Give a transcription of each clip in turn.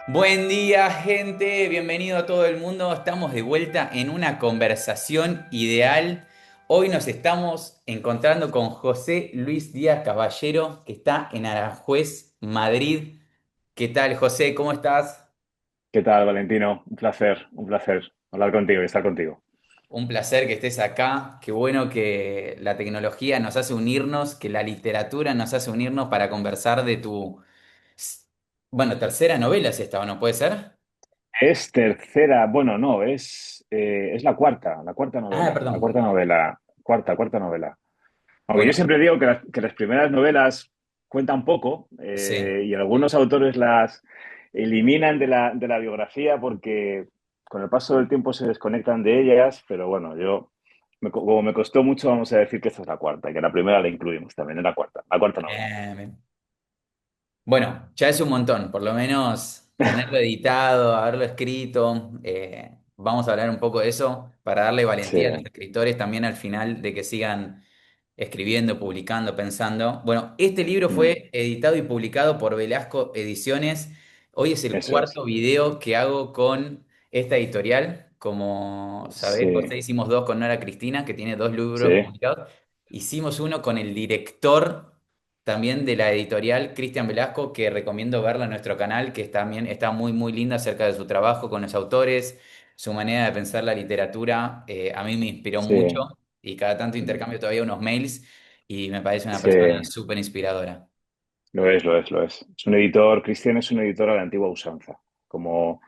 Buen día, gente. Bienvenido a todo el mundo. Estamos de vuelta en una conversación ideal. Hoy nos estamos encontrando con José Luis Díaz Caballero, que está en Aranjuez, Madrid. ¿Qué tal, José? ¿Cómo estás? ¿Qué tal, Valentino? Un placer hablar contigo y estar contigo. Un placer que estés acá. Qué bueno que la tecnología nos hace unirnos, que la literatura nos hace unirnos para conversar de tu, bueno, tercera novela, si esta, ¿o no puede ser? Es tercera, bueno, no, es la cuarta Ah, novela, la perdón. cuarta novela, cuarta novela. Aunque yo Bueno, siempre digo que las primeras novelas cuentan poco sí. y algunos autores las eliminan de la biografía porque con el paso del tiempo se desconectan de ellas, pero bueno, como me costó mucho, vamos a decir que esta es la cuarta y que la primera la incluimos también, es la cuarta novela. Bien. Bueno, ya es un montón, por lo menos tenerlo editado, haberlo escrito. Vamos a hablar un poco de eso para darle Sí, valentía a los escritores también al final de que sigan escribiendo, publicando, pensando. Bueno, este libro mm, fue editado y publicado por Velasco Ediciones. Hoy es el eso es. cuarto video que hago con esta editorial. Como sabés, Sí, José, hicimos dos con Nora Cristina, que tiene dos sí, libros publicados. Hicimos uno con el director también de la editorial Cristian Velasco, que recomiendo verla en nuestro canal, que también está muy, muy linda acerca de su trabajo con los autores, su manera de pensar la literatura. A mí me inspiró sí, mucho y cada tanto intercambio todavía unos mails y me parece una sí, persona súper inspiradora. lo es. Cristian es un editor a la antigua usanza, como,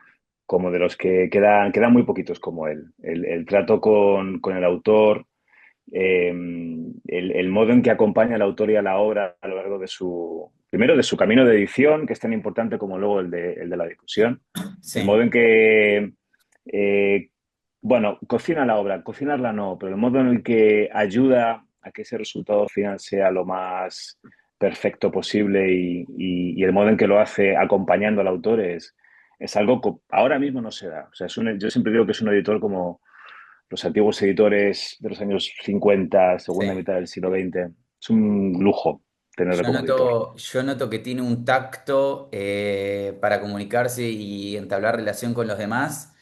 como de los que quedan muy poquitos como él. El trato con el autor, el modo en que acompaña al autor y a la obra a lo largo primero de su camino de edición, que es tan importante como luego el de la difusión, el Sí, modo en que, eh, bueno, cocina la obra, cocinarla no, pero el modo en el que ayuda a que ese resultado final sea lo más perfecto posible y el modo en que lo hace acompañando al autor es algo que ahora mismo no se da. O sea, yo siempre digo que es un editor como los antiguos editores de los años 50, segunda sí. mitad del siglo XX. Es un lujo tenerlo como editor. Yo noto que tiene un tacto para comunicarse y entablar relación con los demás,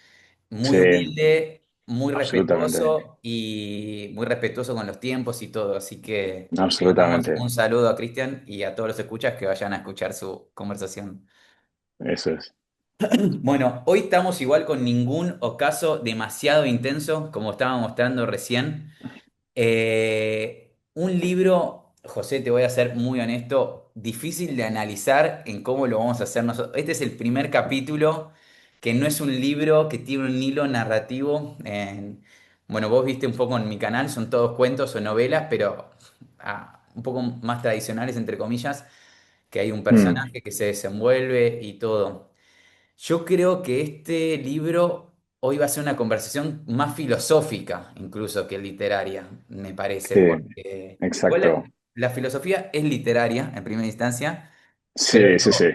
Sí, muy humilde, absolutamente, muy respetuoso con los tiempos y todo. Así que le mandamos absolutamente. un saludo a Cristian y a todos los escuchas que vayan a escuchar su conversación. Eso es. Bueno, hoy estamos igual con ningún ocaso demasiado intenso, como estaba mostrando recién. Un libro, José, te voy a ser muy honesto, difícil de analizar en cómo lo vamos a hacer nosotros. Este es el primer capítulo que no es un libro que tiene un hilo narrativo. Bueno, vos viste un poco en mi canal, son todos cuentos o novelas, pero un poco más tradicionales, entre comillas, que hay un Mm, personaje que se desenvuelve y todo. Yo creo que este libro hoy va a ser una conversación más filosófica incluso que literaria, me parece, sí, porque igual exacto. la filosofía es literaria en primera instancia, pero Sí, sí, sí,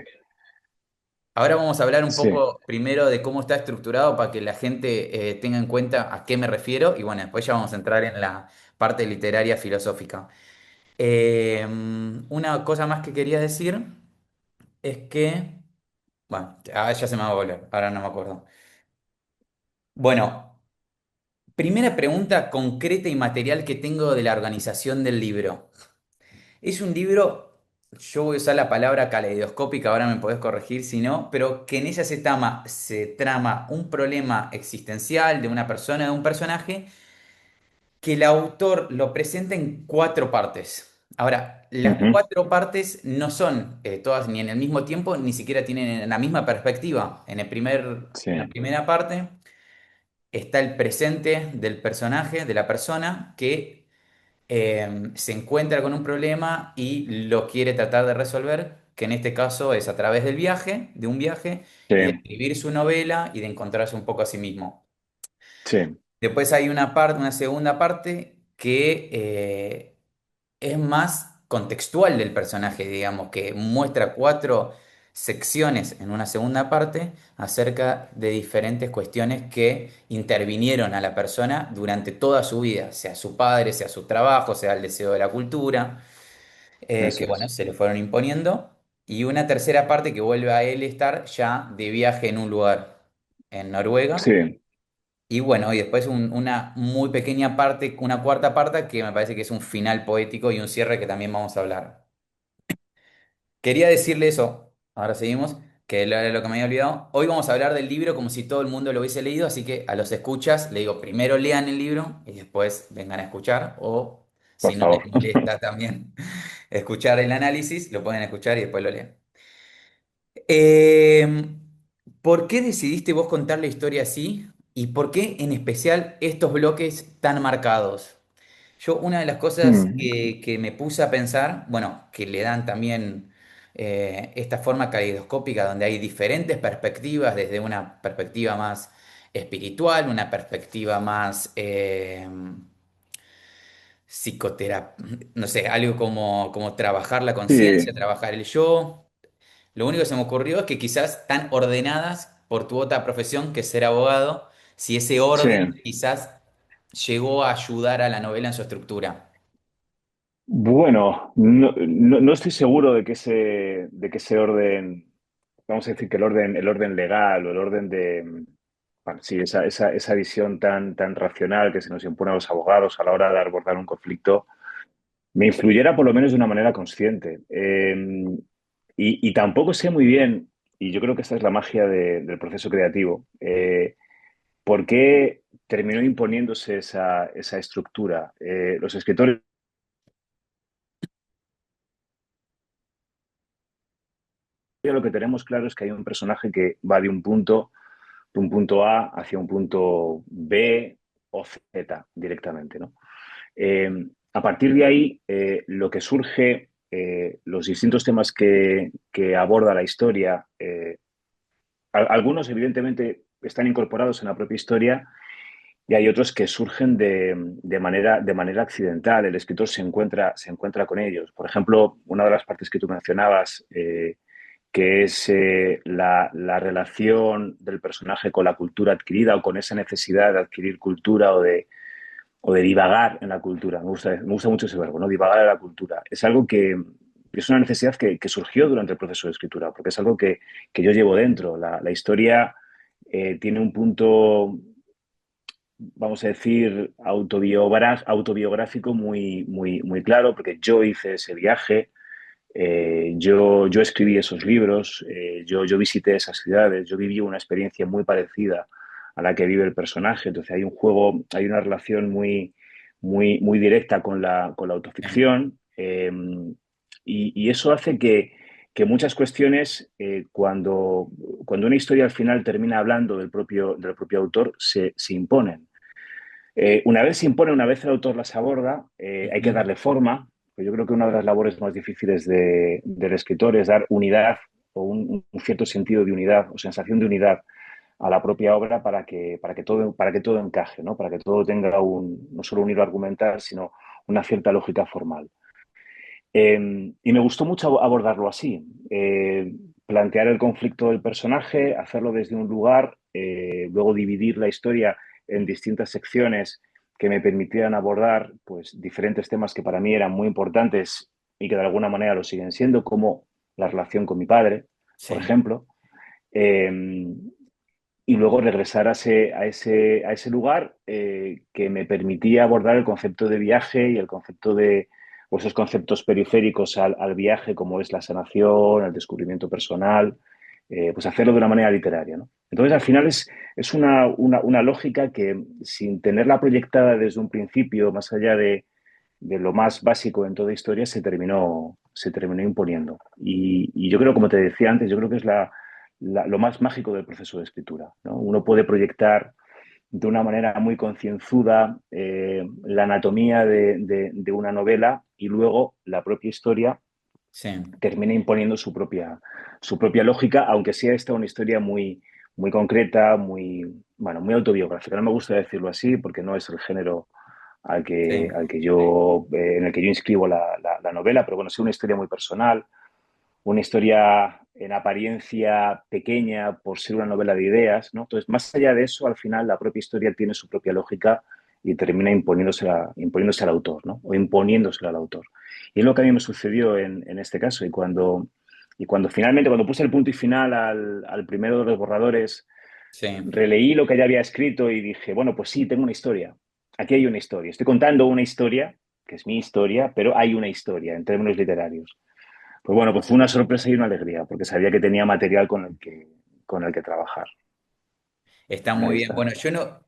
ahora vamos a hablar un sí. poco primero de cómo está estructurado para que la gente tenga en cuenta a qué me refiero y bueno, después ya vamos a entrar en la parte literaria filosófica. Una cosa más que quería decir es que, bueno, ya se me va a volver, ahora no me acuerdo. Bueno. Primera pregunta concreta y material que tengo de la organización del libro. Es un libro, yo voy a usar la palabra caleidoscópica, ahora me podés corregir si no, pero que en ella se trama un problema existencial de una persona, de un personaje, que el autor lo presenta en cuatro partes. Ahora, las Ujú, cuatro partes no son todas ni en el mismo tiempo, ni siquiera tienen la misma perspectiva. sí, En la primera parte está el presente del personaje, de la persona, que se encuentra con un problema y lo quiere tratar de resolver, que en este caso es a través del viaje, de un viaje, y de sí, escribir su novela y de encontrarse un poco a sí mismo. sí, Después hay una parte, una segunda parte que es más contextual del personaje, digamos, que muestra cuatro secciones en una segunda parte acerca de diferentes cuestiones que intervinieron a la persona durante toda su vida, sea su padre, sea su trabajo, sea el deseo de la cultura, que eso bueno, es. se le fueron imponiendo. y una tercera parte que vuelve a él estar ya de viaje en un lugar en Noruega. sí, Y bueno, y después una muy pequeña parte, una cuarta parte que me parece que es un final poético y un cierre que también vamos a hablar. Quería decirle eso, ahora seguimos, que era lo que me había olvidado. Hoy vamos a hablar del libro como si todo el mundo lo hubiese leído, así que a los escuchas le digo, primero lean el libro y después vengan a escuchar, o por si no les favor. molesta también escuchar el análisis, lo pueden escuchar y después lo leen. Eh, ¿Por qué decidiste vos contar la historia así? ¿Y por qué en especial estos bloques tan marcados? Yo, una de las cosas Mm, que me puse a pensar, bueno, que le dan también esta forma caleidoscópica donde hay diferentes perspectivas, desde una perspectiva más espiritual, una perspectiva más no sé, algo como trabajar la conciencia, sí, trabajar el yo. Lo único que se me ocurrió es que quizás tan ordenadas por tu otra profesión, que es ser abogado, si ese sí. orden quizás llegó a ayudar a la novela en su estructura. Bueno, no estoy seguro de que ese orden, vamos a decir que el orden legal o el orden de, bueno, sí, esa visión tan racional que se nos impone a los abogados a la hora de abordar un conflicto, me influyera por lo menos de una manera consciente. Y tampoco sé muy bien, y yo creo que esta es la magia del proceso creativo, por qué terminó imponiéndose esa estructura. Los escritores lo que tenemos claro es que hay un personaje que va de un punto A hacia un punto B o Z directamente, ¿no? A partir de ahí, lo que surge, los distintos temas que aborda la historia, algunos evidentemente están incorporados en la propia historia y hay otros que surgen de manera accidental. El escritor se encuentra con ellos. Por ejemplo, una de las partes que tú mencionabas, que es la relación del personaje con la cultura adquirida o con esa necesidad de adquirir cultura o de divagar en la cultura. Me gusta mucho ese verbo, ¿no? Divagar en la cultura. Es algo que es una necesidad que surgió durante el proceso de escritura, porque es algo que yo llevo dentro. La historia tiene un punto, vamos a decir, autobiográfico muy, muy, muy claro, porque yo hice ese viaje, yo escribí esos libros, yo visité esas ciudades, yo viví una experiencia muy parecida a la que vive el personaje. Entonces hay un juego, hay una relación muy, muy, muy directa con la Bien. autoficción, y eso hace que muchas cuestiones, cuando una historia al final termina hablando del propio autor, se imponen. Una vez se impone, una vez el autor las aborda, hay que Ujú. darle forma. Pues yo creo que una de las labores más difíciles del escritor es dar unidad o un cierto sentido de unidad o sensación de unidad a la propia obra para que todo encaje, ¿no? Para que todo tenga no solo un hilo argumental, sino una cierta lógica formal. Y me gustó mucho abordarlo así, plantear el conflicto del personaje, hacerlo desde un lugar, luego dividir la historia en distintas secciones que me permitieran abordar pues, diferentes temas que para mí eran muy importantes y que de alguna manera lo siguen siendo, como la relación con mi padre, por Sí, ejemplo. Eh, y luego regresar a ese lugar, que me permitía abordar el concepto de viaje y el concepto o esos conceptos periféricos al viaje, como es la sanación, el descubrimiento personal, pues hacerlo de una manera literaria, ¿no? Entonces, al final es una lógica que, sin tenerla proyectada desde un principio, más allá de lo más básico en toda historia, se terminó imponiendo. Y yo creo, como te decía antes, yo creo que es lo más mágico del proceso de escritura, ¿no? Uno puede proyectar de una manera muy concienzuda la anatomía de una novela, y luego la propia historia sí, termina imponiendo su propia lógica, aunque sea esta una historia muy, muy concreta, bueno, muy autobiográfica. No me gusta decirlo así porque no es el género al que, sí, al que yo, en el que yo inscribo la novela, pero bueno, es una historia muy personal, una historia en apariencia pequeña por ser una novela de ideas, ¿no? Entonces, más allá de eso, al final la propia historia tiene su propia lógica y termina imponiéndose al autor, ¿no? O imponiéndosela al autor. Y es lo que a mí me sucedió en este caso. Y cuando Y cuando finalmente, cuando puse el punto y final al primero de los borradores, Sí. releí lo que ya había escrito y dije, bueno, pues sí, tengo una historia. Aquí hay una historia. Estoy contando una historia, que es mi historia, pero hay una historia en términos literarios. Pues bueno, pues fue una sorpresa y una alegría, porque sabía que tenía material con el que trabajar. Está Ahí muy bien. está. Bueno, yo no.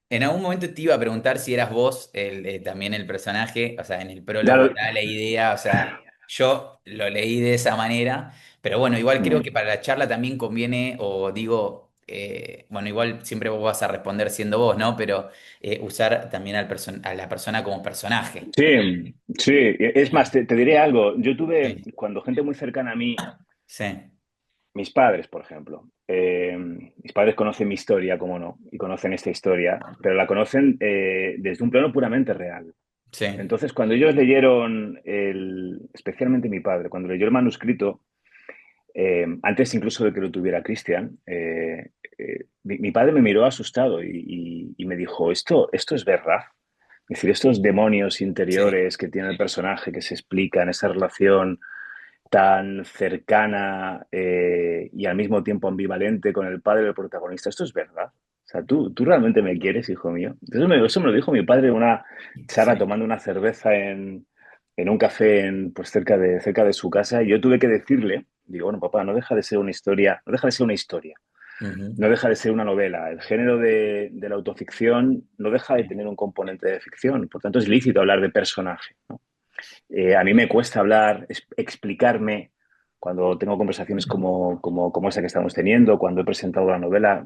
En algún momento te iba a preguntar si eras vos también el personaje, o sea, en el Ya prólogo lo- da la idea, o sea, yo lo leí de esa manera, pero bueno, igual creo que Mm. para la charla también conviene, o digo, bueno, igual siempre vos vas a responder siendo vos, ¿no? Pero usar también a la persona como personaje. Sí, sí. Es más, te diré algo. Yo tuve, Sí, cuando gente muy cercana a mí, sí, mis padres, por ejemplo, mis padres conocen mi historia, como no, y conocen esta historia, pero la conocen desde un plano puramente real. sí, Entonces, cuando ellos leyeron, especialmente mi padre, cuando leyó el manuscrito, antes incluso de que lo tuviera Cristian, mi padre me miró asustado y me dijo, esto es verdad. Es decir, estos demonios sí. interiores que tiene el personaje que se explican, esa relación tan cercana y al mismo tiempo ambivalente con el padre del protagonista, esto es verdad. O sea, tú realmente me quieres, hijo mío. Eso me lo dijo mi padre en una charla Sí. tomando una cerveza en un café pues cerca de su casa. Y yo tuve que decirle, digo, bueno, papá, no deja de ser una historia, no deja de ser una historia, Ujú. no deja de ser una novela. El género de la autoficción no deja de Sí, tener un componente de ficción. Por tanto, es lícito hablar de personaje, ¿no? A mí me cuesta hablar, explicarme cuando tengo conversaciones como esa que estamos teniendo, cuando he presentado la novela,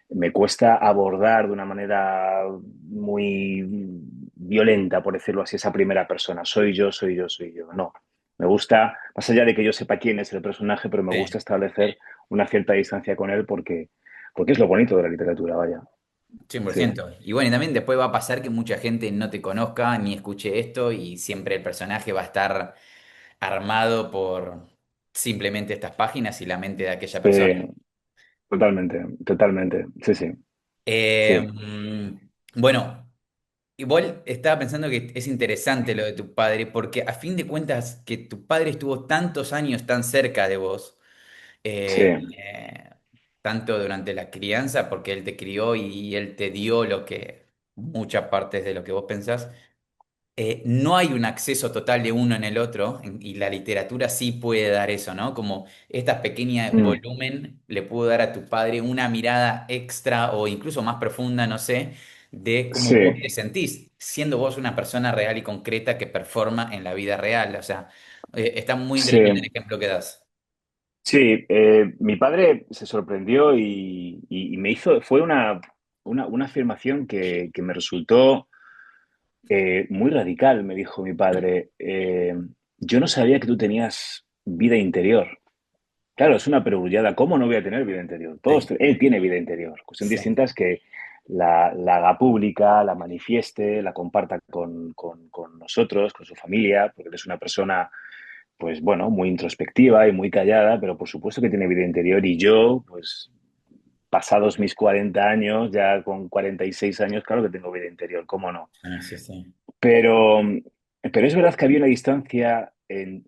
me cuesta abordar de una manera muy violenta, por decirlo así, esa primera persona. Soy yo, soy yo, soy yo. No. Me gusta, más allá de que yo sepa quién es el personaje, pero me gusta sí. establecer una cierta distancia con él porque es lo bonito de la literatura, vaya. cien por Sí. ciento Y bueno, y también después va a pasar que mucha gente no te conozca ni escuche esto y siempre el personaje va a estar armado por simplemente estas páginas y la mente de aquella persona. Sí, totalmente, totalmente. Sí, sí, Eh, sí, mm, bueno, igual estaba pensando que es interesante lo de tu padre porque a fin de cuentas que tu padre estuvo tantos años tan cerca de vos, eh, sí. eh, tanto durante la crianza, porque él te crió y él te dio lo que, muchas partes de lo que vos pensás. No hay un acceso total de uno en el otro, y la literatura sí puede dar eso, ¿no? Como esta pequeña Mm. volumen le pudo dar a tu padre una mirada extra o incluso más profunda, no sé, de cómo Sí, vos te sentís, siendo vos una persona real y concreta que performa en la vida real. O sea, está muy interesante el sí, ejemplo que das. sí. Mi padre se sorprendió y me hizo, fue una afirmación que me resultó muy radical, me dijo mi padre. Yo no sabía que tú tenías vida interior. Claro, es una perogrullada. ¿Cómo no voy a tener vida interior? Sí, Él tiene vida interior. Cuestión sí, distinta es que la haga pública, la manifieste, la comparta con nosotros, con su familia, porque él es una persona pues bueno, muy introspectiva y muy callada, pero por supuesto que tiene vida interior y yo, pues pasados mis 40 años, ya con 46 años, claro que tengo vida interior, ¿cómo no? sí, sí. Pero, pero es verdad que había una distancia,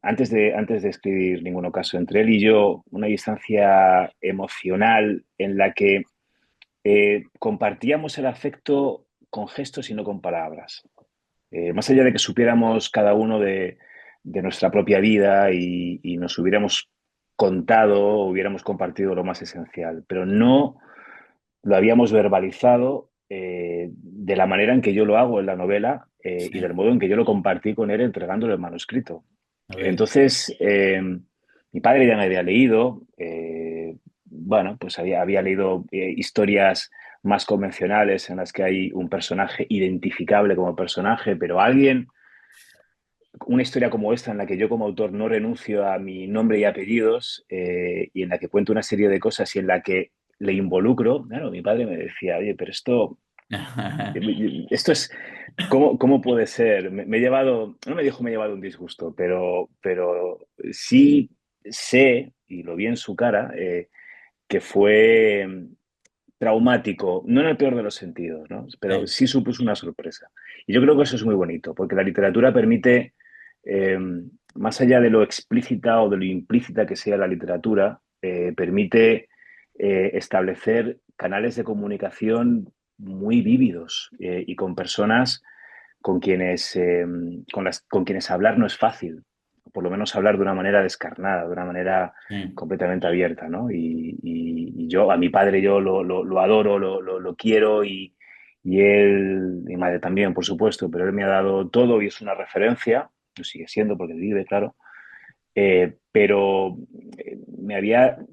antes de escribir Ninguno Caso, entre él y yo, una distancia emocional en la que compartíamos el afecto con gestos y no con palabras. Más allá de que supiéramos cada uno de nuestra propia vida y nos hubiéramos contado o hubiéramos compartido lo más esencial, pero no lo habíamos verbalizado de la manera en que yo lo hago en la novela y del Sí, modo en que yo lo compartí con él entregándole el manuscrito. ok, Entonces, mi padre ya me había leído, bueno, pues había leído historias más convencionales en las que hay un personaje identificable como personaje, pero alguien, una historia como esta en la que yo como autor no renuncio a mi nombre y apellidos y en la que cuento una serie de cosas y en la que le involucro, claro, mi padre me decía, oye, pero esto es, ¿cómo puede ser? Me he llevado, no me dijo me he llevado un disgusto, pero sí sé, y lo vi en su cara, que fue traumático, no en el peor de los sentidos, ¿no? Pero sí, sí supuso una sorpresa. Y yo creo que eso es muy bonito, porque la literatura permite, eh, más allá de lo explícita o de lo implícita que sea la literatura, permite establecer canales de comunicación muy vívidos y con personas con con quienes hablar no es fácil, por lo menos hablar de una manera descarnada, de una manera Sí. completamente abierta, ¿no? Y yo, a mi padre yo lo adoro, lo quiero y él, mi madre también, por supuesto, pero él me ha dado todo y es una referencia, lo sigue siendo porque vive, claro, pero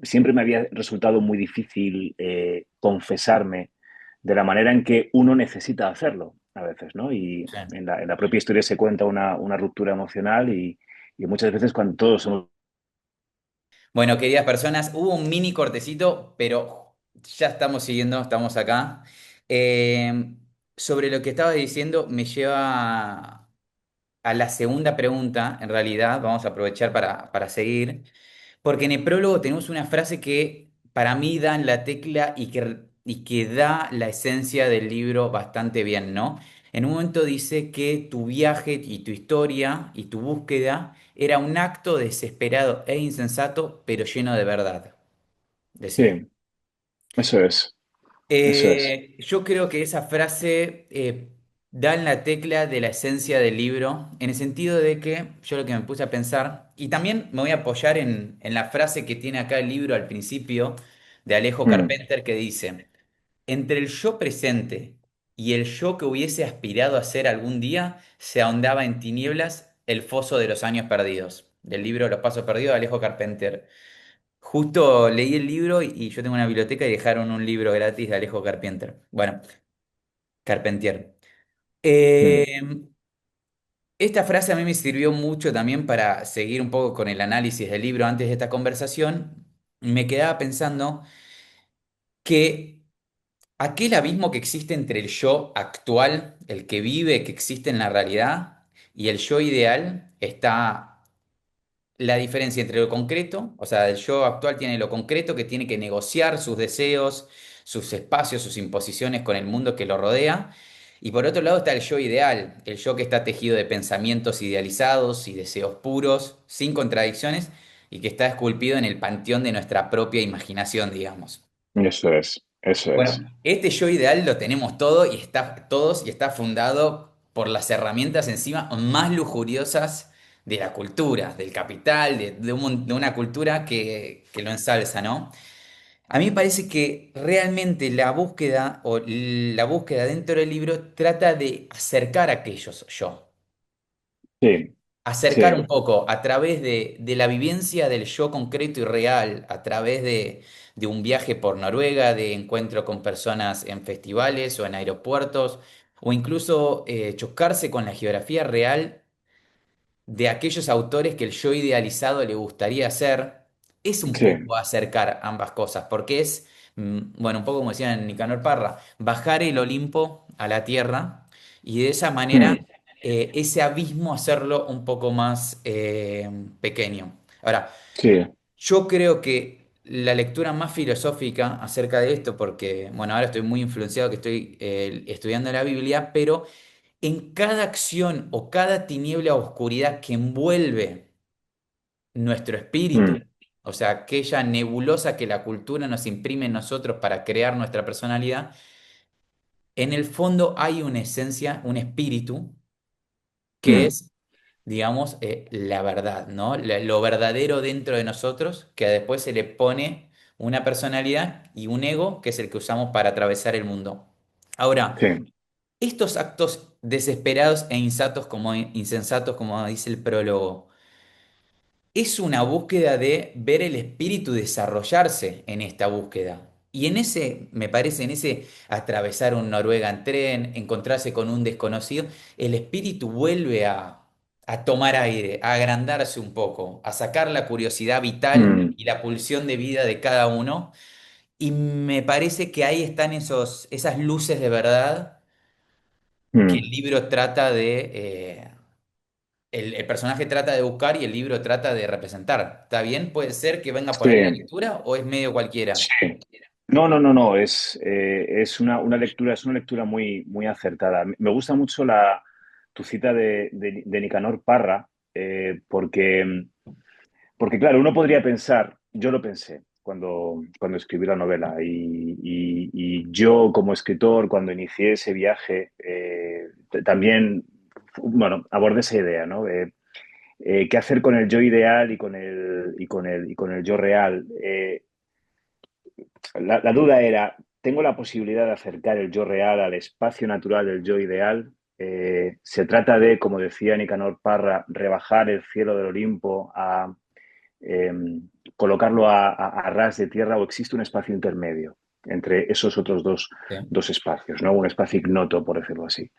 siempre me había resultado muy difícil confesarme de la manera en que uno necesita hacerlo a veces, ¿no? Y Sí. en la propia historia se cuenta una ruptura emocional y muchas veces cuando todos somos... Bueno, queridas personas, hubo un mini cortecito, pero ya estamos siguiendo, estamos acá. Eh, sobre lo que estaba diciendo, me lleva a la segunda pregunta, en realidad, vamos a aprovechar para seguir, porque en el prólogo tenemos una frase que para mí da en la tecla y que da la esencia del libro bastante bien, ¿no? En un momento dice que tu viaje y tu historia y tu búsqueda era un acto desesperado e insensato, pero lleno de verdad, decía. Sí, eso es, eso es. Yo creo que esa frase da en la tecla de la esencia del libro, en el sentido de que yo lo que me puse a pensar, y también me voy a apoyar en la frase que tiene acá el libro al principio de Alejo Mm, Carpenter que dice, entre el yo presente y el yo que hubiese aspirado a ser algún día, se ahondaba en tinieblas el foso de los años perdidos, del libro Los Pasos Perdidos de Alejo Carpenter. Justo leí el libro y yo tengo una biblioteca y dejaron un libro gratis de Alejo Carpenter. Bueno, Carpentier. mm, Eh, esta frase a mí me sirvió mucho también para seguir un poco con el análisis del libro antes de esta conversación. Me quedaba pensando que aquel abismo que existe entre el yo actual, el que vive, que existe en la realidad, y el yo ideal, está la diferencia entre lo concreto, o sea, el yo actual tiene lo concreto que tiene que negociar sus deseos, sus espacios, sus imposiciones con el mundo que lo rodea. Y por otro lado está el yo ideal, el yo que está tejido de pensamientos idealizados y deseos puros, sin contradicciones, y que está esculpido en el panteón de nuestra propia imaginación, digamos. eso es, eso es. Bueno, este yo ideal lo tenemos todos y está fundado por las herramientas encima más lujuriosas de la cultura, del capital, de una cultura que lo ensalza, ¿no? A mí me parece que realmente la búsqueda o la búsqueda dentro del libro trata de acercar a aquellos yo, Sí, acercar un sí, poco a través de la vivencia del yo concreto y real, a través de un viaje por Noruega, de encuentro con personas en festivales o en aeropuertos, o incluso chocarse con la geografía real de aquellos autores que el yo idealizado le gustaría ser, es un sí, poco acercar ambas cosas, porque es, bueno, un poco como decía Nicanor Parra, bajar el Olimpo a la tierra y de esa manera mm, ese abismo hacerlo un poco más pequeño. Ahora, sí, yo creo que la lectura más filosófica acerca de esto, porque, bueno, ahora estoy muy influenciado que estoy estudiando la Biblia, pero en cada acción o cada tiniebla o oscuridad que envuelve nuestro espíritu, mm, o sea, aquella nebulosa que la cultura nos imprime en nosotros para crear nuestra personalidad, en el fondo hay una esencia, un espíritu, que mm, es, digamos, la verdad, ¿no? Lo verdadero dentro de nosotros, que después se le pone una personalidad y un ego, que es el que usamos para atravesar el mundo. Ahora, sí, estos actos desesperados e insensatos, como dice el prólogo, es una búsqueda de ver el espíritu desarrollarse en esta búsqueda. Y en ese, me parece, en ese atravesar un Noruega en tren, encontrarse con un desconocido, el espíritu vuelve a tomar aire, a agrandarse un poco, a sacar la curiosidad vital mm, y la pulsión de vida de cada uno. Y me parece que ahí están esas luces de verdad que el mm, libro trata el personaje trata de buscar y el libro trata de representar. ¿Está bien? ¿Puede ser que venga por ahí la sí, lectura o es medio cualquiera? sí. No, no, no, no, es una lectura muy, muy acertada. Me gusta mucho tu cita de Nicanor Parra, porque, claro, uno podría pensar, yo lo pensé cuando escribí la novela y yo como escritor, cuando inicié ese viaje, también, bueno, abordé esa idea, ¿no? ¿Qué hacer con el yo ideal y con el yo real? La duda era, ¿tengo la posibilidad de acercar el yo real al espacio natural del yo ideal? Se trata de, como decía Nicanor Parra, rebajar el cielo del Olimpo a eh, colocarlo a ras de tierra, o existe un espacio intermedio entre esos otros Sí. dos espacios, ¿no? Un espacio ignoto, por decirlo así.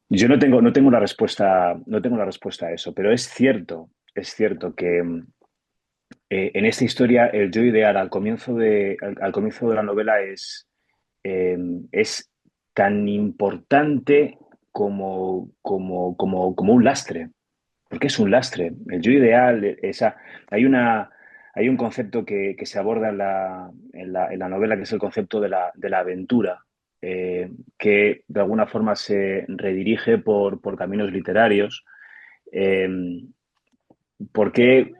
Yo no tengo la respuesta, no tengo la respuesta a eso, pero es cierto que en esta historia el yo ideal al comienzo de la novela es tan importante como un lastre, porque es un lastre. El yo ideal, hay una, hay un concepto que se aborda en la novela, que es el concepto de la aventura, que de alguna forma se redirige por caminos literarios. eh, Porque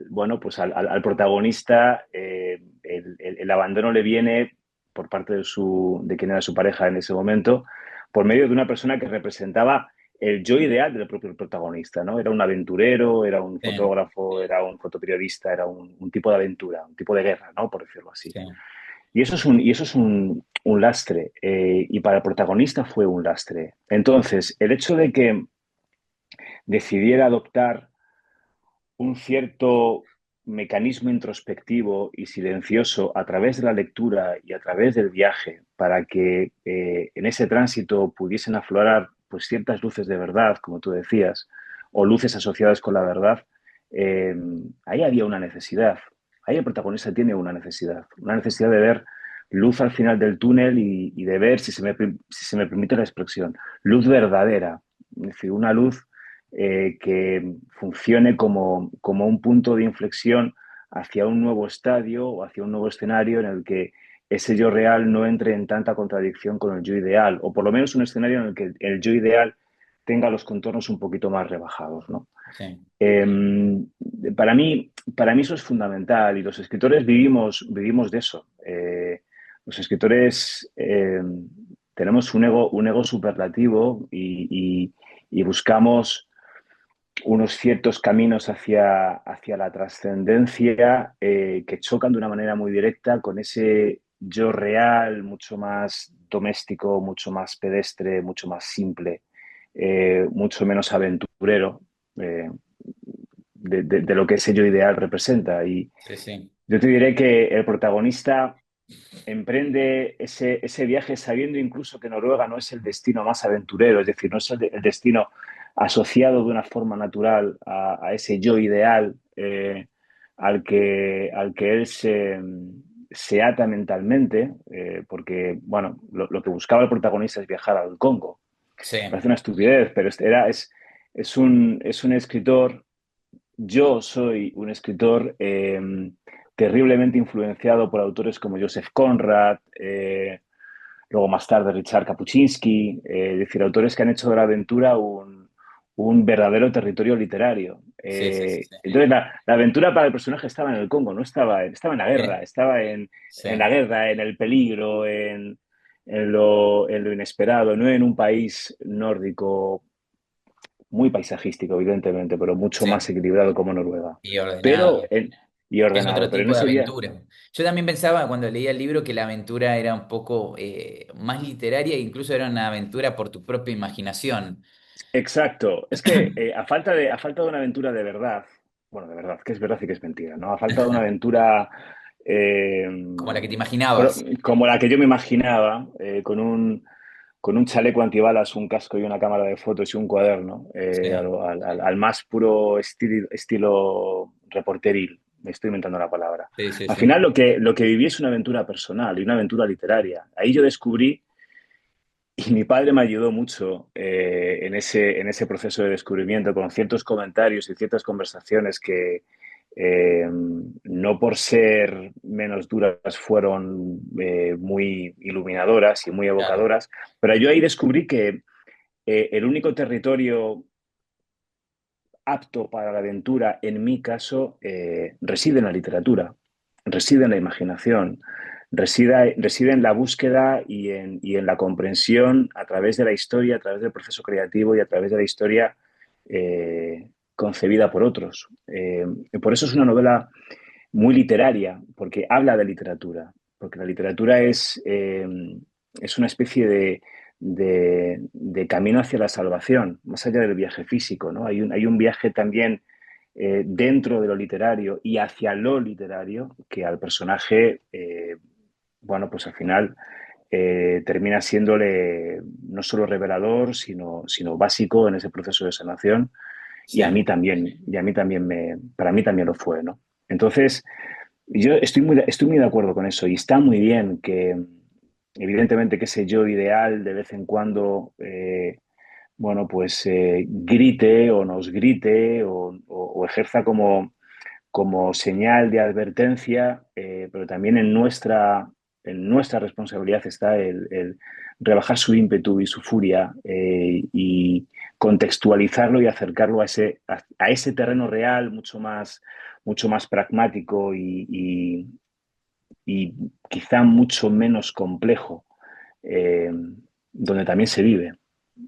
bueno, pues al protagonista el abandono le viene por parte de quien era su pareja en ese momento, por medio de una persona que representaba el yo ideal del propio protagonista, ¿no? Era un aventurero, era un Sí, fotógrafo, era un fotoperiodista, era un tipo de aventura, un tipo de guerra, ¿no? Por decirlo así. sí, Y eso es un lastre, y para el protagonista fue un lastre. Entonces, el hecho de que decidiera adoptar un cierto mecanismo introspectivo y silencioso a través de la lectura y a través del viaje, para que en ese tránsito pudiesen aflorar pues ciertas luces de verdad, como tú decías, o luces asociadas con la verdad. eh, Ahí había una necesidad. Ahí el protagonista tiene una necesidad de ver luz al final del túnel y de ver, si se me permite la expresión, luz verdadera, es decir, una luz que funcione como un punto de inflexión hacia un nuevo estadio o hacia un nuevo escenario en el que ese yo real no entre en tanta contradicción con el yo ideal, o por lo menos un escenario en el que el yo ideal tenga los contornos un poquito más rebajados, ¿no? sí. Eh, para mí eso es fundamental, y los escritores vivimos de eso. Los escritores tenemos un ego superlativo y buscamos unos ciertos caminos hacia la trascendencia, que chocan de una manera muy directa con ese yo real, mucho más doméstico, mucho más pedestre, mucho más simple, mucho menos aventurero, eh, de lo que ese yo ideal representa. Y Sí, sí. yo te diré que el protagonista emprende ese viaje sabiendo incluso que Noruega no es el destino más aventurero, es decir, no es el destino asociado de una forma natural a ese yo ideal, al que él se ata mentalmente, porque, bueno, lo que buscaba el protagonista es viajar al Congo. Sí, Parece una estupidez, pero es un escritor. Yo soy un escritor terriblemente influenciado por autores como Joseph Conrad, luego más tarde Richard Kapuscinski, es decir, autores que han hecho de la aventura un verdadero territorio literario. sí, sí, sí, sí. Entonces, la aventura para el personaje estaba en el Congo, no estaba en la guerra, estaba en la Sí. guerra, en el peligro, en lo inesperado, no en un país nórdico muy paisajístico, evidentemente, pero mucho Sí. más equilibrado como Noruega. Y ordenado. Pero y Es otro ordenado. Pero en tipo de ese día, aventura. Yo también pensaba cuando leía el libro que la aventura era un poco más literaria e incluso era una aventura por tu propia imaginación, exacto. Es que a falta de una aventura de verdad, bueno, de verdad, que es verdad y que es mentira, ¿no? A falta de una aventura eh, como la que te imaginabas. como la que yo me imaginaba, con un chaleco antibalas, un casco y una cámara de fotos y un cuaderno, Sí, al más puro estilo reporteril. Me estoy inventando la palabra. sí, sí, Al sí. final lo que viví es una aventura personal y una aventura literaria. Ahí yo descubrí, y mi padre me ayudó mucho en ese proceso de descubrimiento, con ciertos comentarios y ciertas conversaciones que no por ser menos duras fueron muy iluminadoras y muy Claro. evocadoras, pero yo ahí descubrí que el único territorio apto para la aventura, en mi caso, reside en la literatura, reside en la imaginación, reside en la búsqueda y en la comprensión a través de la historia, a través del proceso creativo y a través de la historia concebida por otros. Por eso es una novela muy literaria, porque habla de literatura, porque la literatura es una especie de camino hacia la salvación, más allá del viaje físico, ¿no? Hay un viaje también dentro de lo literario y hacia lo literario que al personaje, bueno, pues al final termina siéndole no solo revelador, sino básico en ese proceso de sanación Sí. y a mí también para mí también lo fue, ¿no? Entonces, yo estoy muy de acuerdo con eso y está muy bien que, evidentemente, que ese yo ideal de vez en cuando, bueno, pues grite o nos grite o ejerza como señal de advertencia, pero también en nuestra responsabilidad está el rebajar su ímpetu y su furia y contextualizarlo y acercarlo a ese terreno real mucho más pragmático y quizá mucho menos complejo, eh, donde también se vive.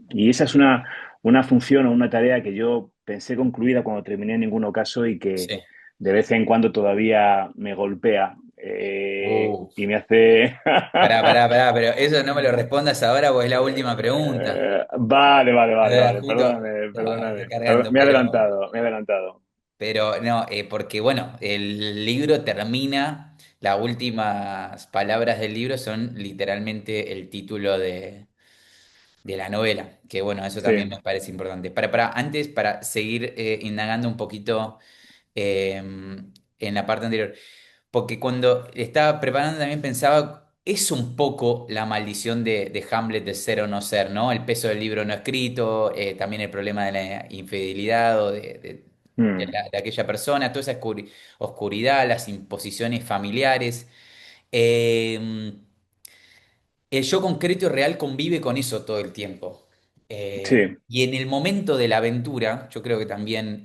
Y esa es una función o una tarea que yo pensé concluida cuando terminé en Ninguno Caso y que Sí. de vez en cuando todavía me golpea Uh, y me hace... pará, pero eso no me lo respondas ahora porque es la última pregunta. Vale, Justo, perdóname, no, perdóname. recargando, Me he adelantado, me he adelantado. pero no, porque bueno, el libro termina, las últimas palabras del libro son literalmente el título de la novela, que bueno, eso también Sí, me parece importante. Antes, para seguir indagando un poquito en la parte anterior. Porque cuando estaba preparando también pensaba, es un poco la maldición de Hamlet de ser o no ser, ¿no? El peso del libro no escrito, también el problema de la infidelidad o mm, de aquella persona, toda esa oscuridad, las imposiciones familiares. Eh, el yo concreto y real convive con eso todo el tiempo. sí, Y en el momento de la aventura, yo creo que también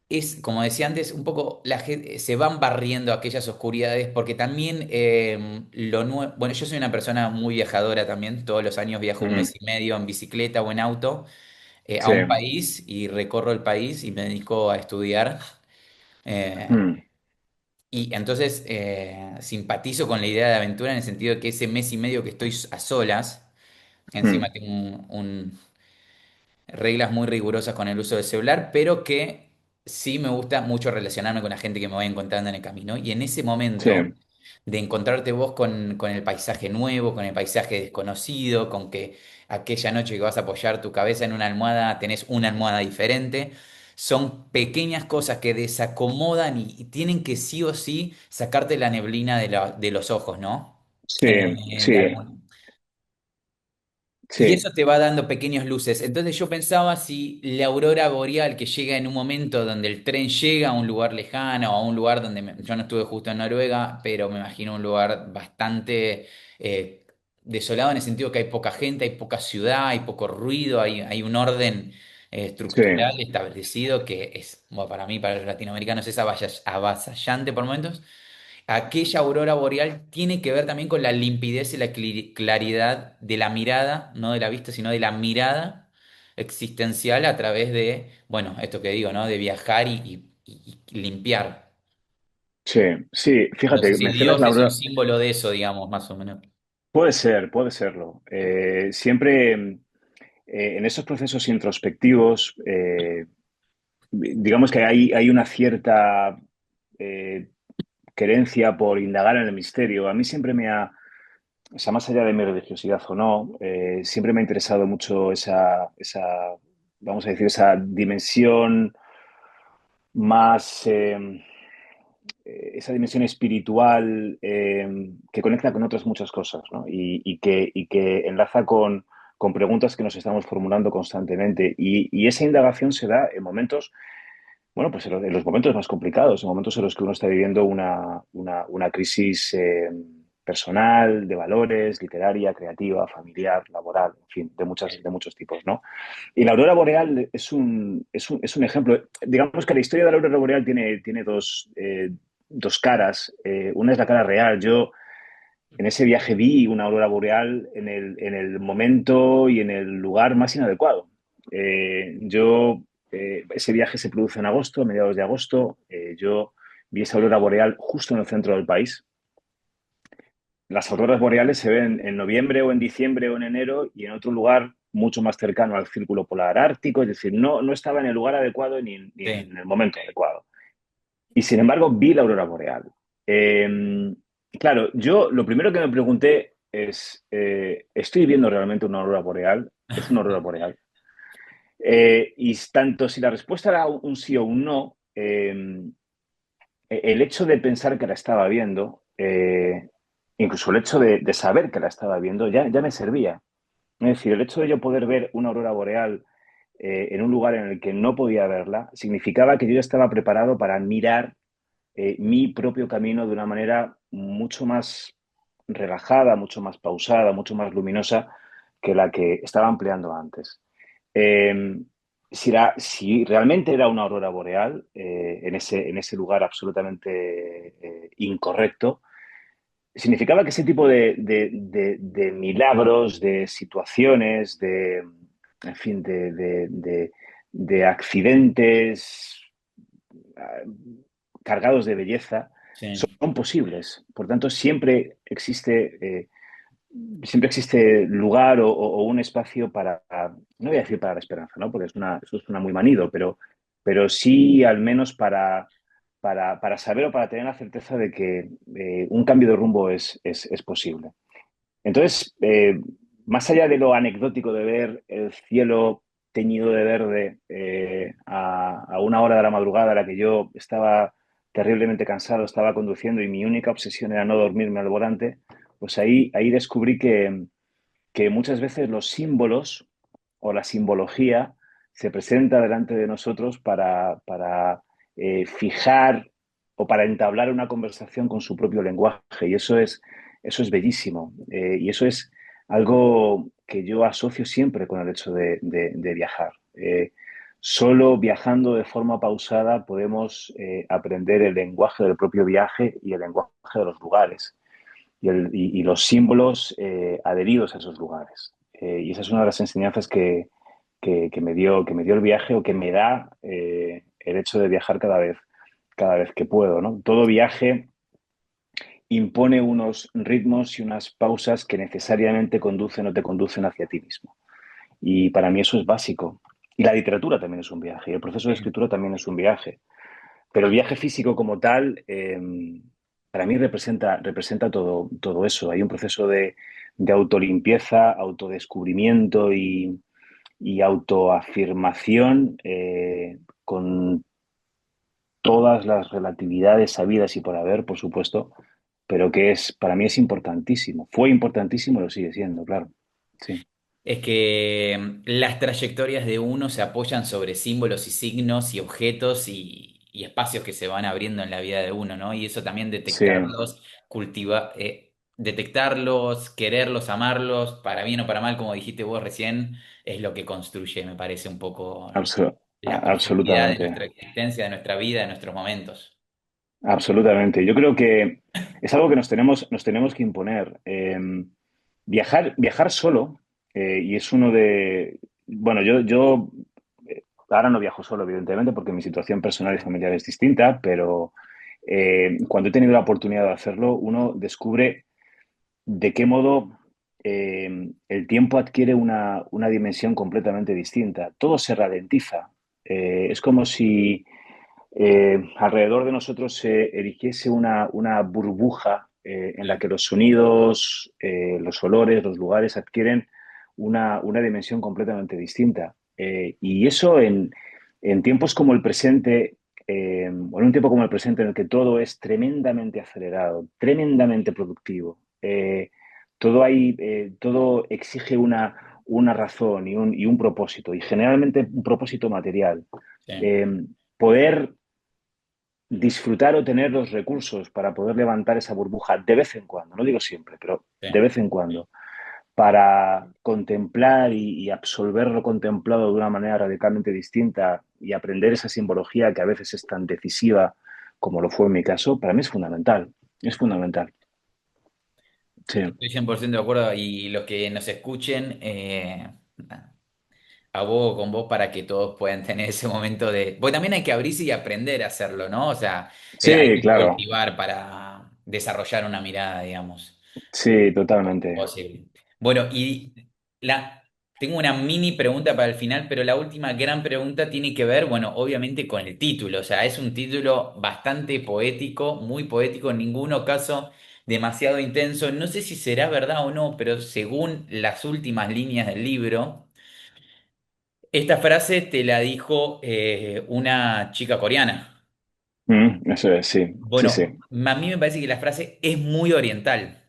es, como decía antes, un poco la gente se van barriendo aquellas oscuridades porque también lo nuevo, bueno, yo soy una persona muy viajadora también, todos los años viajo un mm, mes y medio en bicicleta o en auto a sí, un país y recorro el país y me dedico a estudiar. eh, mm, y entonces simpatizo con la idea de aventura en el sentido de que ese mes y medio que estoy a solas, encima mm, tengo reglas muy rigurosas con el uso del celular, pero que sí me gusta mucho relacionarme con la gente que me voy encontrando en el camino. Y en ese sí, momento de encontrarte vos con el paisaje nuevo, con el paisaje desconocido, con que aquella noche que vas a apoyar tu cabeza en una almohada, tenés una almohada diferente. Son pequeñas cosas que desacomodan y tienen que sí o sí sacarte la neblina de los ojos, ¿no? sí, De sí, algún, y sí, eso te va dando pequeñas luces. Entonces yo pensaba si la aurora boreal que llega en un momento donde el tren llega a un lugar lejano, a un lugar donde yo no estuve justo en Noruega, pero me imagino un lugar bastante desolado en el sentido que hay poca gente, hay poca ciudad, hay poco ruido, hay un orden sí, estructural establecido que es, bueno, para mí, para los latinoamericanos, es avasallante por momentos. Aquella aurora boreal tiene que ver también con la limpidez y la claridad de la mirada, no de la vista, sino de la mirada existencial a través de, bueno, esto que digo, ¿no? De viajar y limpiar. sí, sí. No sé Fíjate, si mencionas Dios la es un aurora. símbolo de eso, digamos, más o menos. Puede serlo. Siempre en esos procesos introspectivos, digamos que hay una cierta eh, querencia por indagar en el misterio. A mí siempre o sea, más allá de mi religiosidad o no, siempre me ha interesado mucho vamos a decir, esa dimensión más, esa dimensión espiritual que conecta con otras muchas cosas, ¿no? Y que enlaza con preguntas que nos estamos formulando constantemente. Y esa indagación se da en momentos, bueno, pues en los momentos más complicados, en momentos en los que uno está viviendo una crisis. personal, de valores, literaria, creativa, familiar, laboral, en fin, de muchos tipos, ¿no? Y la aurora boreal es un ejemplo. Digamos que la historia de la aurora boreal tiene dos caras. Una es la cara real. Yo en ese viaje vi una aurora boreal en el momento y en el lugar más inadecuado. Ese viaje se produce en agosto, a mediados de agosto. Yo vi esa aurora boreal justo en el centro del país. Las auroras boreales se ven en noviembre o en diciembre o en enero y en otro lugar mucho más cercano al círculo polar ártico, es decir, no estaba en el lugar adecuado ni Sí. en el momento adecuado. Y sin embargo vi la aurora boreal. Claro, yo lo primero que me pregunté es, ¿estoy viendo realmente una aurora boreal? ¿Es una aurora boreal? Y tanto si la respuesta era un sí o un no, el hecho de pensar que la estaba viendo, incluso el hecho de saber que la estaba viendo, ya me servía. Es decir, el hecho de yo poder ver una aurora boreal en un lugar en el que no podía verla, significaba que yo ya estaba preparado para mirar mi propio camino de una manera mucho más relajada, mucho más pausada, mucho más luminosa que la que estaba empleando antes. Eh, si realmente era una aurora boreal en ese lugar absolutamente incorrecto, significaba que ese tipo de milagros, de situaciones, en fin, de accidentes cargados de belleza Sí. son posibles. Por tanto, siempre existe lugar o un espacio para, no voy a decir para la esperanza, ¿no? Porque eso suena muy manido, pero sí al menos para saber o para tener la certeza de que un cambio de rumbo es posible. Entonces, más allá de lo anecdótico de ver el cielo teñido de verde a una hora de la madrugada a la que yo estaba terriblemente cansado, estaba conduciendo y mi única obsesión era no dormirme al volante, pues ahí descubrí que muchas veces los símbolos o la simbología se presenta delante de nosotros para fijar o para entablar una conversación con su propio lenguaje. Y eso es bellísimo. Y eso es algo que yo asocio siempre con el hecho de viajar. Solo viajando de forma pausada podemos aprender el lenguaje del propio viaje y el lenguaje de los lugares y los símbolos adheridos a esos lugares. Y esa es una de las enseñanzas que me dio el viaje o que me da el hecho de viajar cada vez que puedo, ¿no? Todo viaje impone unos ritmos y unas pausas que necesariamente conducen o te conducen hacia ti mismo. Y para mí eso es básico. Y la literatura también es un viaje, y el proceso de Sí. escritura también es un viaje. Pero el viaje físico como tal, para mí representa todo eso. Hay un proceso de autolimpieza, autodescubrimiento y autoafirmación con todas las relatividades sabidas y por haber, por supuesto, pero que para mí es importantísimo. Fue importantísimo y lo sigue siendo, claro. Sí, Es que las trayectorias de uno se apoyan sobre símbolos y signos y objetos y espacios que se van abriendo en la vida de uno, ¿no? Y eso también sí, detectarlos, quererlos, amarlos, para bien o para mal, como dijiste vos recién, es lo que construye, me parece, un poco la profundidad de absolutamente. nuestra existencia, de nuestra vida, de nuestros momentos. Absolutamente. Yo creo que es algo que nos tenemos que imponer. Viajar solo, y es uno de... Bueno, yo ahora no viajo solo, evidentemente, porque mi situación personal y familiar es distinta, pero cuando he tenido la oportunidad de hacerlo, uno descubre de qué modo el tiempo adquiere una dimensión completamente distinta. Todo se ralentiza. Es como si alrededor de nosotros se erigiese una burbuja en la que los sonidos, los olores, los lugares adquieren una dimensión completamente distinta. Y eso en tiempos como el presente, o en un tiempo como el presente en el que todo es tremendamente acelerado, tremendamente productivo, todo exige una razón y un propósito, y generalmente un propósito material. Sí. Eh, poder disfrutar o tener los recursos para poder levantar esa burbuja de vez en cuando, no digo siempre, pero de Sí. vez en cuando, para contemplar y absolver lo contemplado de una manera radicalmente distinta y aprender esa simbología que a veces es tan decisiva como lo fue en mi caso, para mí es fundamental. Es fundamental. Sí, Estoy 100% de acuerdo y los que nos escuchen, abogo con vos para que todos puedan tener ese momento de... Porque también hay que abrirse y aprender a hacerlo, ¿no? O sea, hay sí, que claro. cultivar para desarrollar una mirada, digamos, Sí, totalmente. posible. Bueno, la... tengo una mini pregunta para el final, pero la última gran pregunta tiene que ver, bueno, obviamente con el título. O sea, es un título bastante poético, muy poético, en ninguno caso demasiado intenso. No sé si será verdad o no, pero según las últimas líneas del libro... Esta frase te la dijo una chica coreana. Eso es, sí, sí, sí. Bueno, a mí me parece que la frase es muy oriental.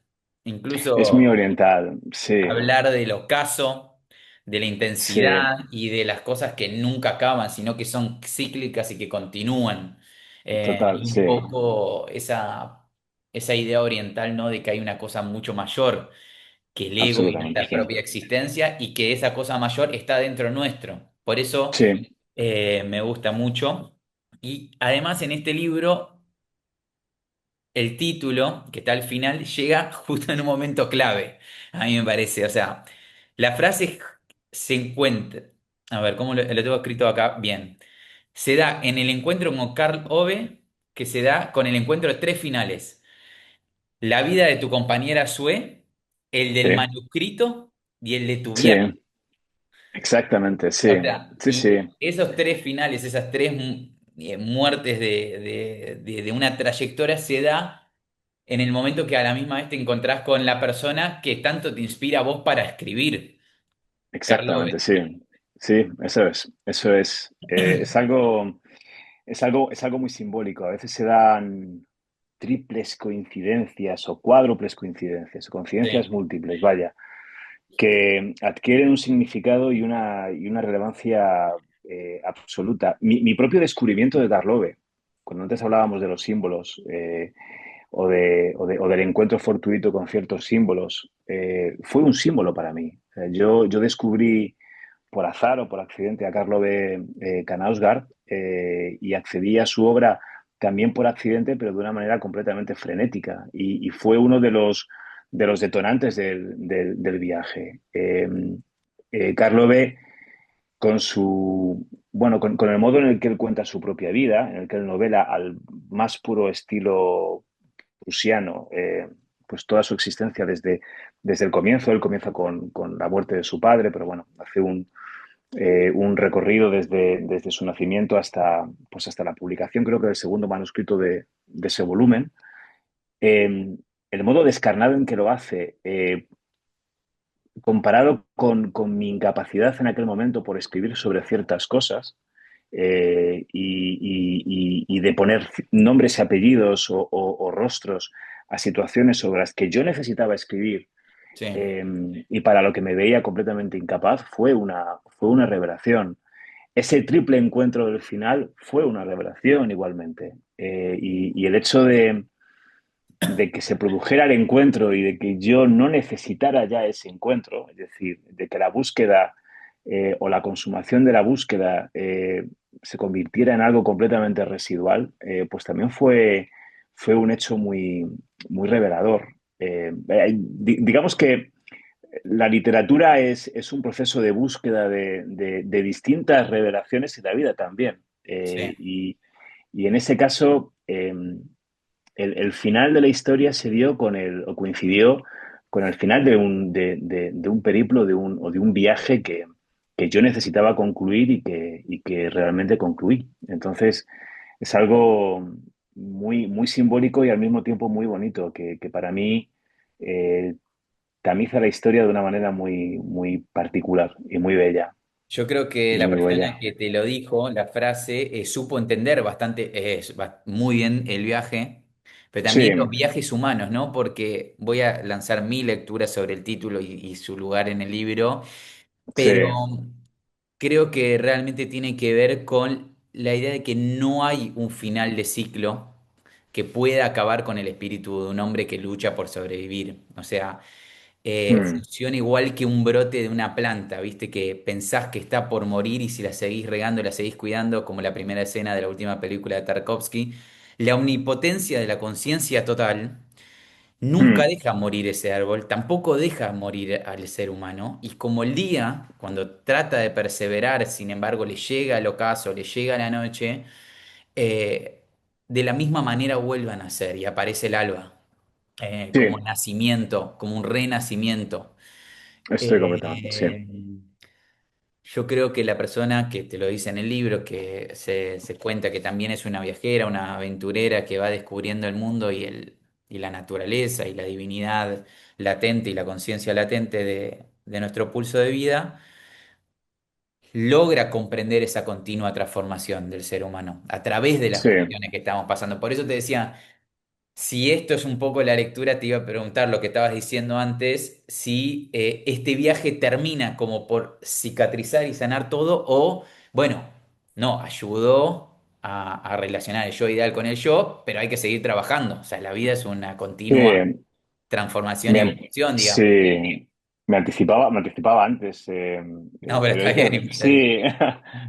Es muy Incluso oriental, sí, hablar del ocaso, de la sí, intensidad y de las cosas que nunca acaban, sino que son cíclicas y que continúan. total, Y sí, un poco esa idea oriental, ¿no? De que hay una cosa mucho mayor que el ego y absolutamente, nuestra sí. propia existencia y que esa cosa mayor está dentro nuestro. Por eso Sí, me gusta mucho. Y además en este libro, el título, que está al final, llega justo en un momento clave, a mí me parece. O sea, la frase se encuentra, a ver, ¿cómo lo tengo escrito acá? Bien. Se da en el encuentro con Karl Ove, que se da con el encuentro de tres finales. La vida de tu compañera Sue, el del sí, manuscrito y el de tu sí, viaje. exactamente, sí, O sea, sí, y sí, esos tres finales, esas tres muertes de una trayectoria se da en el momento que a la misma vez te encontrás con la persona que tanto te inspira a vos para escribir, exactamente, Karlove. sí, sí, eso es, eso es. Es algo muy simbólico. A veces se dan triples coincidencias o cuádruples coincidencias, o coincidencias Sí, múltiples, vaya, que adquieren un significado y una relevancia absoluta. Mi propio descubrimiento de Darlove, cuando antes hablábamos de los símbolos o del encuentro fortuito con ciertos símbolos, fue un símbolo para mí. O sea, yo descubrí por azar o por accidente a Karlove Knausgaard y accedí a su obra también por accidente, pero de una manera completamente frenética. Y fue uno de los detonantes del viaje. Karlove, con su, bueno, con el modo en el que él cuenta su propia vida, en el que él novela al más puro estilo prusiano, pues toda su existencia desde el comienzo. Él comienza con la muerte de su padre, pero bueno, hace un recorrido desde su nacimiento hasta, pues hasta la publicación, creo que del segundo manuscrito de ese volumen. Eh, el modo descarnado en que lo hace, comparado con mi incapacidad en aquel momento por escribir sobre ciertas cosas y de poner nombres y apellidos o rostros a situaciones sobre las que yo necesitaba escribir sí. y para lo que me veía completamente incapaz, fue una revelación. Ese triple encuentro del final fue una revelación igualmente. Y el hecho de que se produjera el encuentro y de que yo no necesitara ya ese encuentro, es decir, de que la búsqueda o la consumación de la búsqueda se convirtiera en algo completamente residual, pues también fue un hecho muy revelador. Digamos que la literatura es un proceso de búsqueda de distintas revelaciones y la vida también. Sí. Y en ese caso, el final de la historia se dio o coincidió con el final de un periplo o de un viaje que yo necesitaba concluir y que realmente concluí. Entonces, es algo muy simbólico y al mismo tiempo muy bonito, que para mí eh, tamiza la historia de una manera muy particular y muy bella. Yo creo que Y la muy persona bella. que te lo dijo, la frase, supo entender bastante, muy bien el viaje, pero Sí, también los viajes humanos, ¿no? Porque voy a lanzar mi lectura sobre el título y su lugar en el libro, sí, pero creo que realmente tiene que ver con la idea de que no hay un final de ciclo que pueda acabar con el espíritu de un hombre que lucha por sobrevivir. O sea, Mm, funciona igual que un brote de una planta, ¿viste? Que pensás que está por morir y si la seguís regando, la seguís cuidando, como la primera escena de la última película de Tarkovsky. La omnipotencia de la conciencia total nunca mm, deja morir ese árbol, tampoco deja morir al ser humano. Y como el día, cuando trata de perseverar, sin embargo, le llega el ocaso, le llega la noche, eh, de la misma manera vuelve a nacer y aparece el alba, como sí, nacimiento, como un renacimiento. estoy completamente, sí. Eh, yo creo que la persona que te lo dice en el libro, que se cuenta que también es una viajera, una aventurera que va descubriendo el mundo y la naturaleza y la divinidad latente y la conciencia latente de nuestro pulso de vida, logra comprender esa continua transformación del ser humano a través de las Sí, cuestiones que estamos pasando. Por eso te decía, si esto es un poco la lectura, te iba a preguntar lo que estabas diciendo antes, si este viaje termina como por cicatrizar y sanar todo, o, bueno, no, ayudó a relacionar el yo ideal con el yo, pero hay que seguir trabajando. O sea, la vida es una continua sí, transformación y evolución, digamos. sí, me anticipaba antes. No, pero Te lo está dije, bien. sí,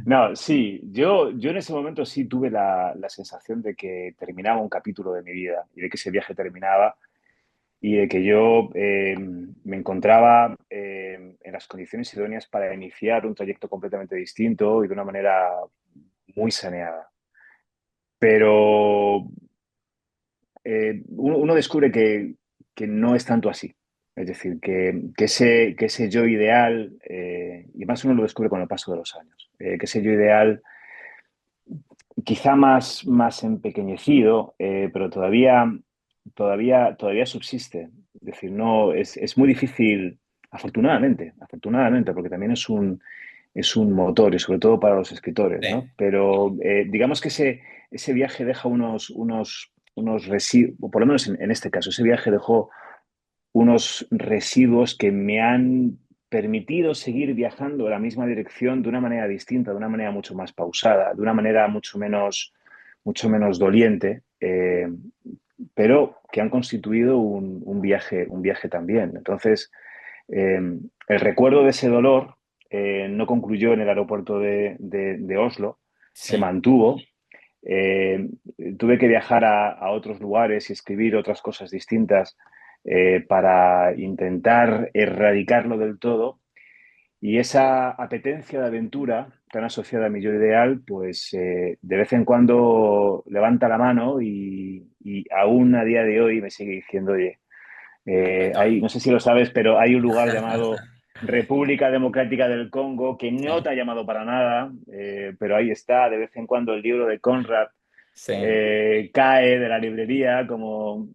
no, sí, yo en ese momento sí tuve la sensación de que terminaba un capítulo de mi vida y de que ese viaje terminaba y de que yo me encontraba en las condiciones idóneas para iniciar un trayecto completamente distinto y de una manera muy saneada. Pero uno descubre que no es tanto así. Es decir, que ese yo ideal, y más uno lo descubre con el paso de los años, que ese yo ideal quizá más empequeñecido, pero todavía subsiste. Es decir, no, es muy difícil, afortunadamente, porque también es un motor y sobre todo para los escritores, Sí, ¿no? Pero digamos que ese viaje deja unos residuos, por lo menos en este caso, ese viaje dejó unos residuos que me han permitido seguir viajando en la misma dirección de una manera distinta, de una manera mucho más pausada, de una manera mucho menos doliente, pero que han constituido un viaje también. Entonces, el recuerdo de ese dolor no concluyó en el aeropuerto de Oslo, se sí, mantuvo. Eh, Tuve que viajar a otros lugares y escribir otras cosas distintas para intentar erradicarlo del todo. Y esa apetencia de aventura tan asociada a mi yo ideal, pues de vez en cuando levanta la mano y aún a día de hoy me sigue diciendo, oye, acá estoy. no sé si lo sabes, pero hay un lugar llamado República Democrática del Congo que no Sí, te ha llamado para nada, pero ahí está, de vez en cuando el libro de Conrad sí, cae de la librería como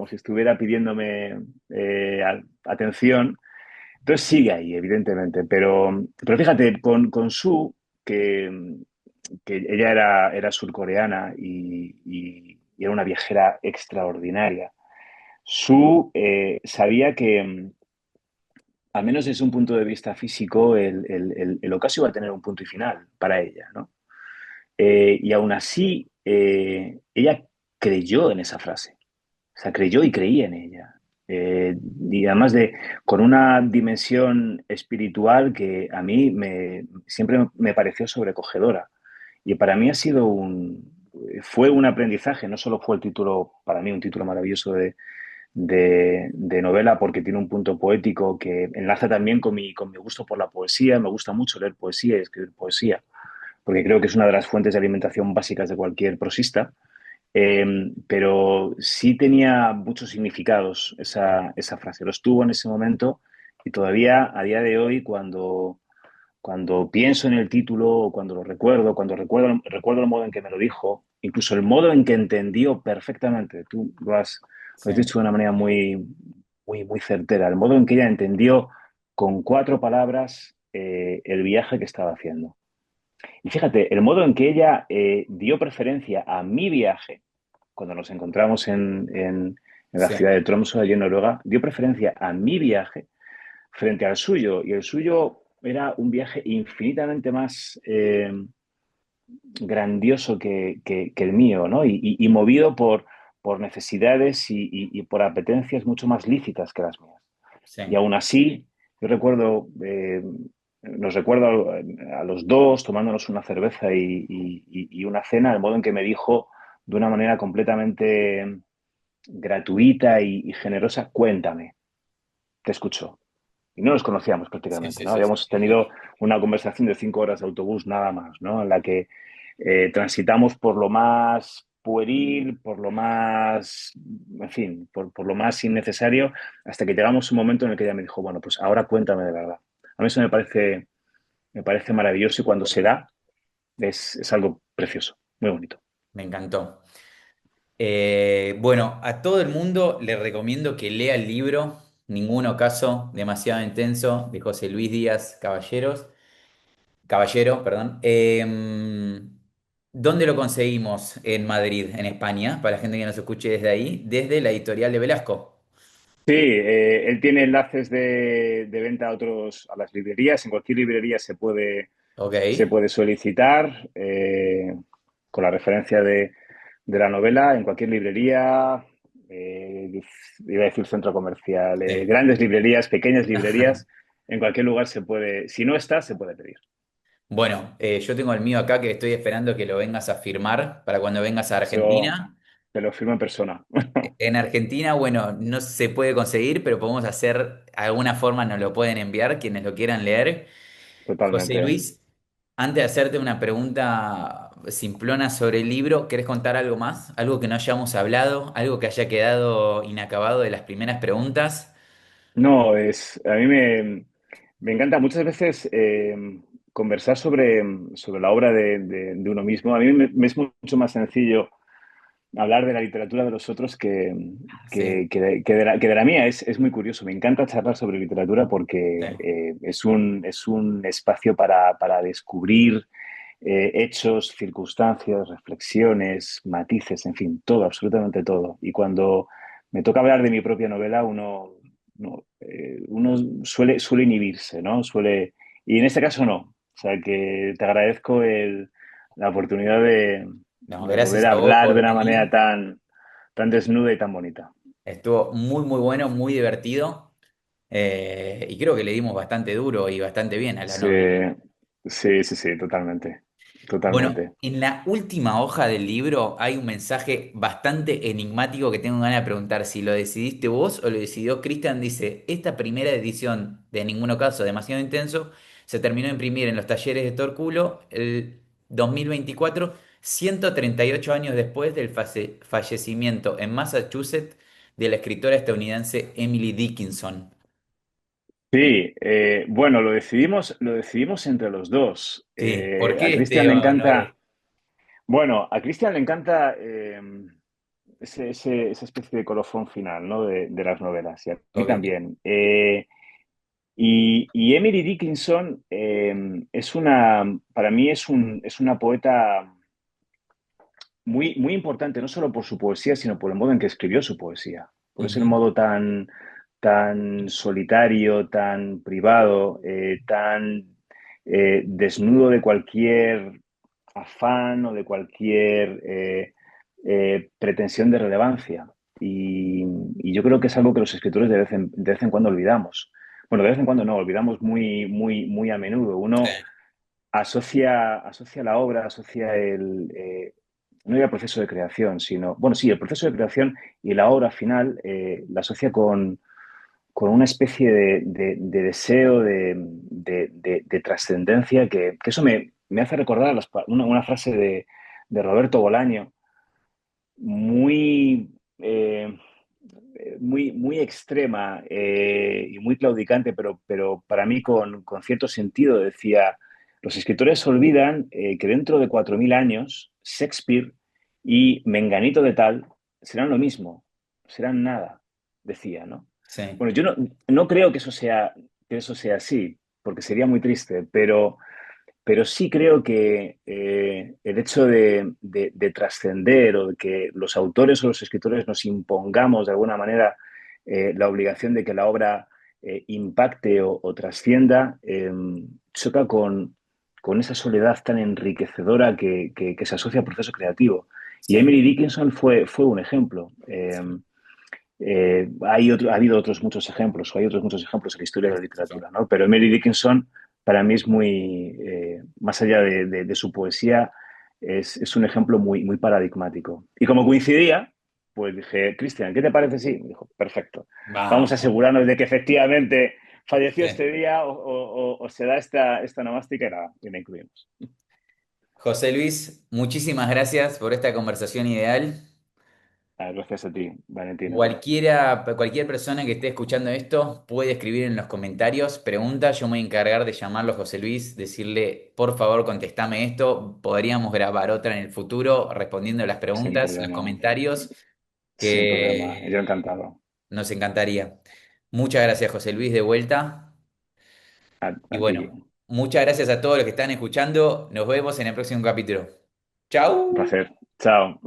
si estuviera pidiéndome atención. Entonces sigue ahí, evidentemente, pero fíjate, con Sue, que ella era surcoreana y era una viajera extraordinaria. Sue sabía que, al menos desde un punto de vista físico, el ocaso iba a tener un punto y final para ella, ¿no? Y aún así, ella creyó en esa frase. O sea, creyó y creía en ella. Y además con una dimensión espiritual que a mí siempre me pareció sobrecogedora. Y para mí fue un aprendizaje, no solo fue para mí un título maravilloso de novela, porque tiene un punto poético que enlaza también con mi gusto por la poesía. Me gusta mucho leer poesía y escribir poesía, porque creo que es una de las fuentes de alimentación básicas de cualquier prosista. Pero sí tenía muchos significados esa frase. Los tuvo en ese momento y todavía a día de hoy, cuando pienso en el título o cuando lo recuerdo, recuerdo el modo en que me lo dijo, incluso el modo en que entendió perfectamente, tú lo has sí. dicho de una manera muy, muy, muy certera, el modo en que ella entendió con 4 palabras el viaje que estaba haciendo. Y fíjate, el modo en que ella dio preferencia a mi viaje cuando nos encontramos en la Sí. ciudad de Tromsø, allí en Noruega, dio preferencia a mi viaje frente al suyo. Y el suyo era un viaje infinitamente más grandioso que el mío, ¿no? Y movido por necesidades y por apetencias mucho más lícitas que las mías. sí, Y aún así, yo recuerdo, nos recuerdo a los dos tomándonos una cerveza y una cena, el modo en que me dijo de una manera completamente gratuita y generosa, cuéntame, te escucho. Y no nos conocíamos sí, prácticamente, sí, ¿no? sí, sí, Habíamos tenido una conversación de 5 horas de autobús nada más, ¿no? En la que transitamos por lo más pueril, por lo más, en fin, por lo más innecesario, hasta que llegamos a un momento en el que ella me dijo, bueno, pues ahora cuéntame de verdad. A mí eso me parece maravilloso y cuando se da es algo precioso, muy bonito. me encantó. Bueno, a todo el mundo le recomiendo que lea el libro Ninguno caso demasiado intenso de José Luis Díaz Caballero, perdón. ¿Dónde lo conseguimos en Madrid, en España? Para la gente que nos escuche desde ahí, desde la editorial de Velasco. Sí, él tiene enlaces de venta a las librerías. En cualquier librería Ok, se puede solicitar con la referencia de la novela en cualquier librería, iba a decir centro comercial, sí. grandes librerías, pequeñas librerías, en cualquier lugar se puede, si no está, se puede pedir. Bueno, yo tengo el mío acá que estoy esperando que lo vengas a firmar para cuando vengas a Eso Argentina. te lo firmo en persona, En Argentina, bueno, no se puede conseguir, pero podemos hacer, alguna forma nos lo pueden enviar quienes lo quieran leer. José totalmente. Luis, antes de hacerte una pregunta simplona sobre el libro, ¿querés contar algo más? ¿Algo que no hayamos hablado? ¿Algo que haya quedado inacabado de las primeras preguntas? No, a mí me encanta muchas veces conversar sobre la obra de uno mismo. A mí me es mucho más sencillo hablar de la literatura de los otros Sí, que de la mía. Es muy curioso. Me encanta charlar sobre literatura sí, porque es un espacio para descubrir hechos, circunstancias, reflexiones, matices, en fin, todo, absolutamente todo. Y cuando me toca hablar de mi propia novela, uno suele inhibirse, ¿no? Y en este caso no. O sea que te agradezco la oportunidad no, de poder gracias a vos hablar de por una manera venir. tan desnuda y tan bonita. Estuvo muy, muy bueno, muy divertido. Y creo que le dimos bastante duro y bastante bien a la Sí, novela. sí, totalmente, Bueno, totalmente. en la última hoja del libro hay un mensaje bastante enigmático que tengo ganas de preguntar si lo decidiste vos o lo decidió Cristian. Dice, esta primera edición de Ninguno Caso Demasiado Intenso se terminó de imprimir en los talleres de Torculo el 2024, 138 años después del fallecimiento en Massachusetts de la escritora estadounidense Emily Dickinson. Sí, bueno, lo decidimos entre los dos. Sí, ¿por A qué Cristian este le honor? encanta, bueno, a Cristian le encanta esa especie de colofón final, ¿no? De las novelas, y a mí Ok. también. Y Emily Dickinson para mí es una poeta muy importante, no solo por su poesía, sino por el modo en que escribió su poesía. Por ese Ujú. modo tan solitario, tan privado, tan desnudo de cualquier afán o de cualquier pretensión de relevancia. Y yo creo que es algo que los escritores de vez en cuando olvidamos. Bueno, de vez en cuando no, olvidamos muy a menudo. Sí, Uno asocia la obra, asocia no el proceso de creación, sino, bueno, sí, el proceso de creación y la obra final la asocia con una especie de deseo de trascendencia que eso me hace recordar una frase de Roberto Bolaño muy, muy extrema y muy claudicante, pero para mí con cierto sentido. Decía, los escritores olvidan que dentro de 4.000 años Shakespeare y Menganito de tal serán lo mismo, serán nada, decía, ¿no? sí. Bueno, yo no creo que eso sea así, porque sería muy triste, pero sí creo que el hecho de trascender o de que los autores o los escritores nos impongamos de alguna manera la obligación de que la obra impacte o trascienda, choca con esa soledad tan enriquecedora que se asocia al proceso creativo. Y Emily Dickinson fue un ejemplo. Ha habido otros muchos ejemplos, o hay otros muchos ejemplos en la historia de la Exacto. literatura, ¿no? Pero Emily Dickinson para mí es muy, más allá de su poesía, es un ejemplo muy paradigmático. Y como coincidía, pues dije, Cristian, ¿qué te parece? Sí, me dijo, perfecto. Vamos a Vamos. asegurarnos de que efectivamente falleció Sí. este día o se da esta nomástica y la incluimos. José Luis, muchísimas gracias por esta conversación ideal. Gracias a ti, Valentina. Cualquier persona que esté escuchando esto puede escribir en los comentarios preguntas. Yo me voy a encargar de llamarlo a José Luis, decirle, por favor, contestame esto. Podríamos grabar otra en el futuro respondiendo las Sin preguntas, los problema, comentarios, sin problema. Yo que encantado. nos encantaría. Muchas gracias, José Luis, de vuelta. Y A ti. bueno, muchas gracias a todos los que están escuchando. Nos vemos en el próximo capítulo. Un ¡Chao! placer. Chao.